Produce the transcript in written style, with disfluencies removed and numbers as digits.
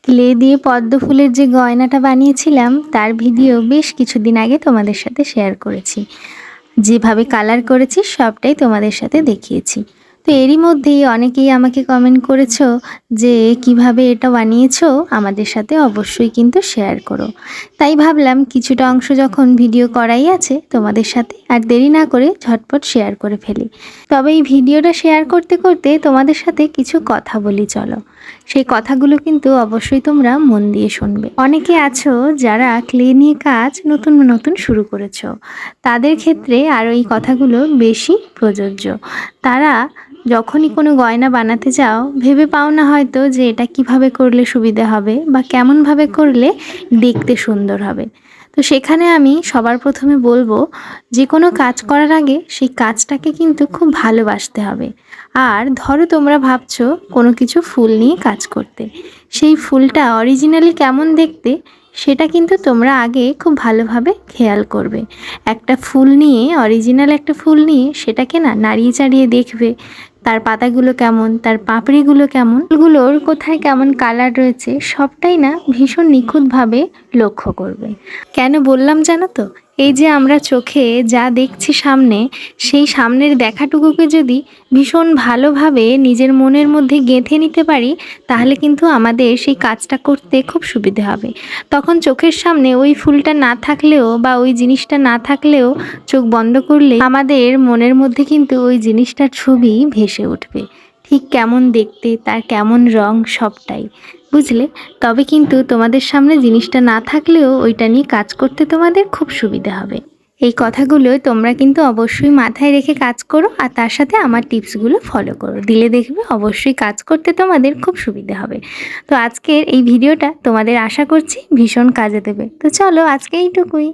Clay দিয়ে পদ্ম ফুলের যে গয়নাটা বানিয়েছিলাম তার ভিডিও বেশ কিছুদিন আগে তোমাদের সাথে শেয়ার করেছি। যেভাবে কালার করেছি সবটাই তোমাদের সাথে দেখিয়েছি। তো এরই মধ্যেই অনেকেই আমাকে কমেন্ট করেছো যে কিভাবে এটা বানিয়েছো আমাদের সাথে অবশ্যই কিন্তু শেয়ার করো। তাই ভাবলাম কিছুটা অংশ যখন ভিডিও করাই আছে তোমাদের সাথে আর দেরি না করে ঝটপট শেয়ার করে ফেলি। তবে এই ভিডিওটা শেয়ার করতে করতে তোমাদের সাথে কিছু কথা বলি চলো। সেই কথাগুলো কিন্তু অবশ্যই তোমরা মন দিয়ে শুনবে। অনেকে আছো যারা ক্লে নিয়ে কাজ নতুন নতুন শুরু করেছো, তাদের ক্ষেত্রে আরও এই কথাগুলো বেশি প্রযোজ্য। তারা যখনই কোনো গয়না বানাতে যাও ভেবে পাও না হয়তো যে এটা কিভাবে করলে সুবিধা হবে বা কেমনভাবে করলে দেখতে সুন্দর হবে। তো সেখানে আমি সবার প্রথমে বলবো যে কোনো কাজ করার আগে সেই কাজটাকে কিন্তু খুব ভালোবাসতে হবে। আর ধরো তোমরা ভাবছো কোনো কিছু ফুল নিয়ে কাজ করতে, সেই ফুলটা অরিজিনালি কেমন দেখতে সেটা কিন্তু তোমরা আগে খুব ভালোভাবে খেয়াল করবে। একটা ফুল নিয়ে অরিজিনাল একটা ফুল নিয়ে সেটাকে না নাড়িয়ে চাড়িয়ে দেখবে তার পাতাগুলো কেমন, তার পাপড়িগুলো কেমন, ফুলগুলোর কোথায় কেমন কালার রয়েছে সবটাই না ভীষণ নিখুঁতভাবে লক্ষ্য করবে। কেন বললাম জানো তো, এই যে আমরা চোখে যা দেখছি সামনে, সেই সামনের দেখাটুকুকে যদি ভীষণ ভালোভাবে নিজের মনের মধ্যে গেঁথে নিতে পারি তাহলে কিন্তু আমাদের সেই কাজটা করতে খুব সুবিধে হবে। তখন চোখের সামনে ওই ফুলটা না থাকলেও বা ওই জিনিসটা না থাকলেও চোখ বন্ধ করলে আমাদের মনের মধ্যে কিন্তু ওই জিনিসটার ছবি ভেসে উঠবে, ঠিক কেমন দেখতে, তার কেমন রং সবটাই, বুঝলে? তবে কিন্তু তোমাদের সামনে জিনিসটা না থাকলেও ওইটা নিয়ে কাজ করতে তোমাদের খুব সুবিধা হবে। এই কথাগুলো তোমরা কিন্তু অবশ্যই মাথায় রেখে কাজ করো আর তার সাথে আমার টিপসগুলো ফলো করো, দিলে দেখবে অবশ্যই কাজ করতে তোমাদের খুব সুবিধা হবে। তো আজকের এই ভিডিওটা তোমাদের আশা করছি ভীষণ কাজে দেবে। তো চলো আজকে এইটুকুই।